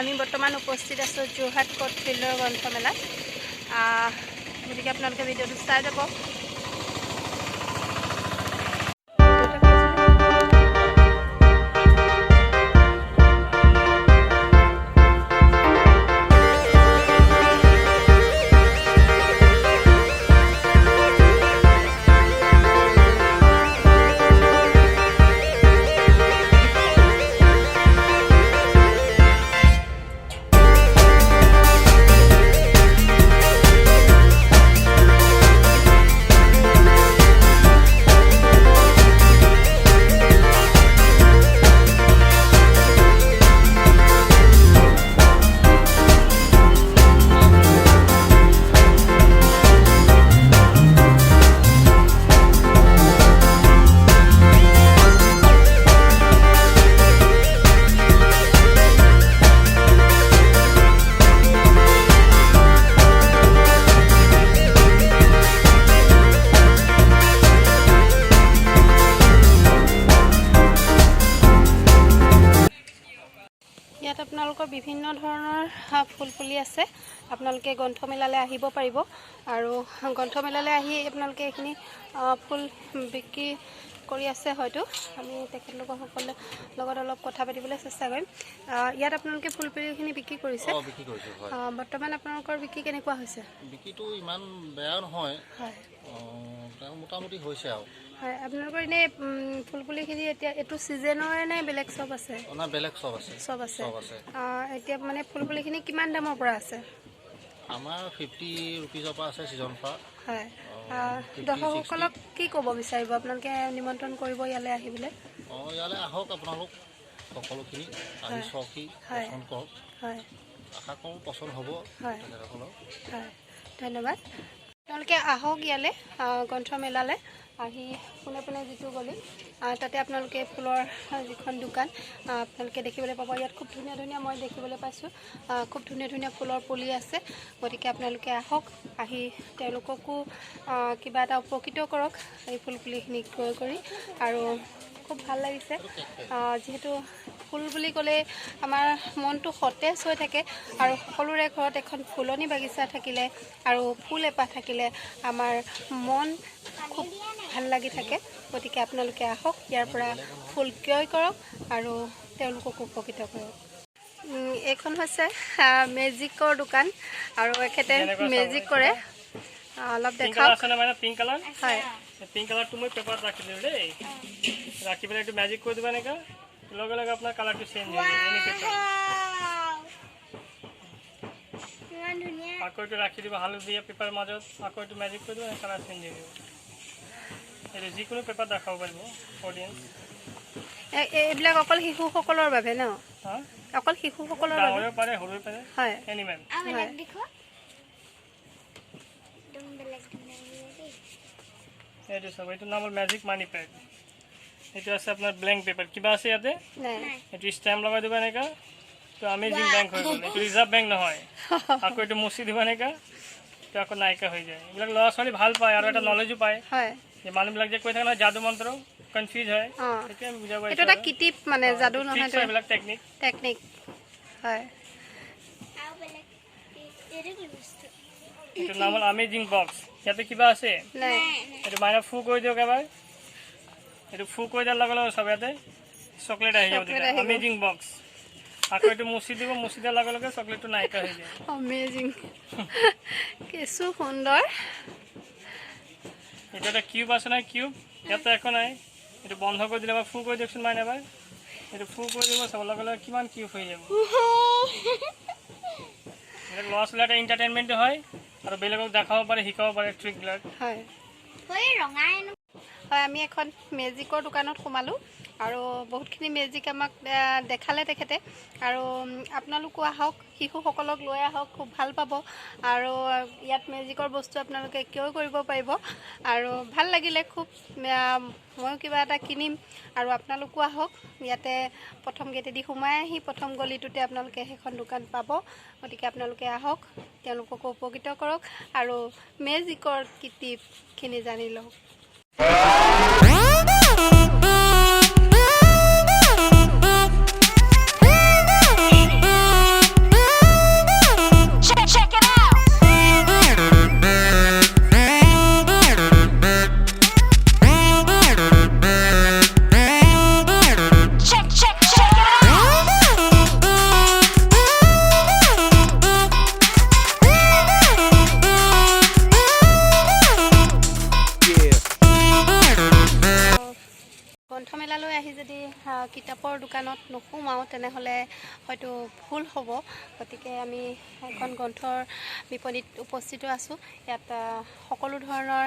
আমি বৰ্তমান উপস্থিত আছোঁ যোৰহাট কোৰ্ট ফিল্ডৰ গ্ৰন্থমেলাত। গতিকে আপোনালোকে ভিডিঅ'টো চাই যাব। ইয়াত আপোনালোকৰ বিভিন্ন ধৰণৰ ফুল পুলি আছে। আপোনালোকে গ্ৰন্থমেলালৈ আহিব পাৰিব আৰু গ্ৰন্থমেলালৈ আহি আপোনালোকে এইখিনি ফুল বিক্ৰী কৰি আছে। হয়তো আমি তেখেতলোকসকলৰ লগত অলপ কথা পাতিবলৈ চেষ্টা কৰিম। ইয়াত আপোনালোকে ফুল পুলিখিনি বিক্ৰী কৰিছে। বৰ্তমান আপোনালোকৰ বিক্ৰী কেনেকুৱা হৈছে? বিক্ৰীটো ইমান বেয়া নহয়, হয় মোটামুটি হৈছে আৰু। হয়, আপোনালোকৰ এনেই ফুল পুলিখিনি এতিয়া এইটো ছিজনৰে নে বেলেগ চব আছে? না বেলেগ চব আছে। চব আছে। এতিয়া মানে ফুল পুলিখিনি কিমান দামৰ পৰা আছে? আমাৰ 50 ৰুপিজৰ পৰা আছে ছিজন পৰা। হয়, দৰ্শকসকলক কি ক'ব বিচাৰিব? আপোনালোকে নিমন্ত্ৰণ কৰিব ইয়ালৈ আহিবলৈ। ইয়ালৈ আহক আপোনালোক সকলোখিনি আহি চকি পচন্দ কৰক। হয়, আশা কৰোঁ পচন্দ হ'ব তেখেতসকলৰ। হয়, ধন্যবাদ। আপোনালোকে আহক ইয়ালৈ গ্ৰন্থমেলালৈ আহি পোনে পোনে যিটো গলি তাতে আপোনালোকে ফুলৰ যিখন দোকান আপোনালোকে দেখিবলৈ পাব। ইয়াত খুব ধুনীয়া ধুনীয়া মই দেখিবলৈ পাইছোঁ, খুব ধুনীয়া ধুনীয়া ফুলৰ পুলি আছে। গতিকে আপোনালোকে আহক, আহি তেওঁলোককো কিবা এটা উপকৃত কৰক এই ফুল পুলিখিনি ক্ৰয় কৰি। আৰু খুব ভাল লাগিছে, যিহেতু ফুল বুলি ক'লে আমাৰ মনটো সতেজ হৈ থাকে আৰু সকলোৰে ঘৰত এখন ফুলনি বাগিচা থাকিলে আৰু ফুল এপাহ থাকিলে আমাৰ মন খুব ভাল লাগি থাকে। গতিকে আপোনালোকে আহক, ইয়াৰ পৰা ফুল ক্ৰয় কৰক আৰু তেওঁলোককো উপকৃত কৰক। এইখন হৈছে মেজিকৰ দোকান আৰু এখেতে মেজিক কৰে। অলপ দেখাওক। পিংক কালাৰ, হয়, পিংক কালাৰটো মই পেপাৰত ৰাখি দিলোঁ দেই। ৰাখি পেলাই এইটো মেজিক কৰি দিবা এনেকৈ, লগে লগে আপোনাৰ কালাৰটো চেঞ্জ হৈ যাব। এনি পেপাৰ আকৌ এইটো ৰাখি দিব হালধীয়া পেপাৰ মাজত, আকৌ এইটো মেজিক কৰি দিব, কালাৰ চেঞ্জ হৈ যাব। এইটো যিকোনো পেপাৰত দেখাব পাৰিব অডিয়েঞ্চ। এইবিলাক অকল শিশুসকলৰ বাবে ন? অকল শিশুসকলৰ বাবে? ডাঙৰেও পাৰে, সৰুও পাৰে। হয়, এনিমেল। এইটো চাব, এইটো নাম হ'ল মেজিক মানি পেড। এইটো আছে আপোনাৰ ব্লেংক পেপাৰ। কিবা আছে ইয়াতে, এইটো ষ্টেম্প লগাই দিব এনেকুৱা, তো আমেজিং বেংক হৈ গ'ল। এইটো ৰিজাৰ্ভ বেংক নহয়। আকৌ এইটো মুচি দিব এনেকুৱা, তো আকৌ নাইকিয়া হৈ যায়। এইবিলাক ল'ৰা ছোৱালী ভাল পায় আৰু এটা নলেজো পায়। যে মানুহবিলাক যে কৈ থাকে নহয় যাদু মন্ত্ৰ, কনফিউজ হয়, সেইটোৱে আমি বুজাব পাৰিছোঁ। এইটো এটা কিটিপ মানে, যাদু নহয়, এইবিলাক টেকনিক। হয়, এইটো নাম হ'ল আমেজিং বক্স। ইয়াতে কিবা আছে, এইটো মাইনা ফু কৰি দিয়ক এবাৰ। এইটো ফু কৰি দিয়াৰ লগে লগে চব ইয়াতে চকলেট আহি যাব। Amazing box. আকৌ এইটো মুচি দিব, মুচি দিয়াৰ লগে লগে চকলেটটো নাইকিয়া হৈ যায়। আমেজিং, কিছু সুন্দৰ। এইটো এটা কিউব আছে নহয়, কিউব ইয়াতে একো নাই। এইটো বন্ধ কৰি দিলে এবাৰ ফু কৰি দিয়কচোন মাইনা এবাৰ। এইটো ফু কৰি দিব, চাব লগে লগে কিমান কিউব হৈ যাব। এইবিলাক ল'ৰা ছোৱালী এটা এণ্টাৰটেইনমেণ্টো হয় আৰু বেলেগক দেখাব পাৰে, শিকাব পাৰে ট্ৰিকবিলাক। হয়, আমি এখন মেজিকৰ দোকানত সোমালোঁ আৰু বহুতখিনি মেজিক আমাক দেখালে তেখেতে। আৰু আপোনালোকো আহক, শিশুসকলক লৈ আহক, খুব ভাল পাব। আৰু ইয়াত মেজিকৰ বস্তু আপোনালোকে ক্ৰয় কৰিব পাৰিব আৰু ভাল লাগিলে খুব। ময়ো কিবা এটা কিনিম আৰু আপোনালোকো আহক। ইয়াতে প্ৰথম গেটেদি সোমাই আহি প্ৰথম গলিটোতে আপোনালোকে সেইখন দোকান পাব। গতিকে আপোনালোকে আহক, তেওঁলোককো উপকৃত কৰক আৰু মেজিকৰ কিটিপখিনি জানি লওক। কিতাপৰ দোকানত নোসোমাওঁ তেনেহ'লে হয়তো ভুল হ'ব। গতিকে আমি এখন গ্ৰন্থৰ বিপণীত উপস্থিত আছোঁ। ইয়াত সকলো ধৰণৰ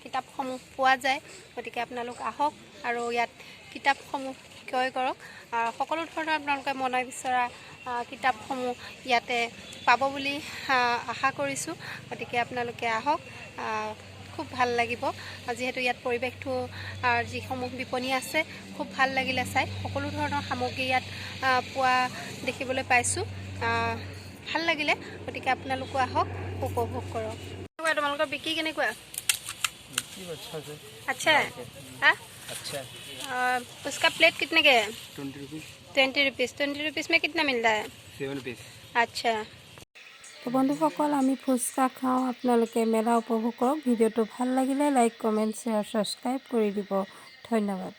কিতাপসমূহ পোৱা যায়। গতিকে আপোনালোক আহক আৰু ইয়াত কিতাপসমূহ ক্ৰয় কৰক। সকলো ধৰণৰ আপোনালোকে মনে বিচৰা কিতাপসমূহ ইয়াতে পাব বুলি আশা কৰিছোঁ। গতিকে আপোনালোকে আহক, খুব ভাল লাগিব। যিহেতু ইয়াত পৰিৱেশটো যিসমূহ বিপণী আছে খুব ভাল লাগিলে চাই। সকলো ধৰণৰ সামগ্ৰী ইয়াত পোৱা দেখিবলৈ পাইছোঁ, ভাল লাগিলে। গতিকে আপোনালোকো আহক, উপভোগ কৰক। তোমালোকৰ বিক্ৰী কেনেকুৱা? আচ্ছা हाँ अच्छा उसका प्लेट कितने के है? 20 रुपीज़ 20 रुपीज़। 20 रुपीज़ में कितना मिलता है? 7 रुपीज़। আচ্ছা, তো বন্ধুসকল আমি ফুচকা খাওঁ, আপোনালোকে মেলা উপভোগ কৰক। ভিডিঅ'টো ভাল লাগিলে লাইক, কমেণ্ট, শ্বেয়াৰ, ছাবস্ক্ৰাইব কৰি দিব। ধন্যবাদ।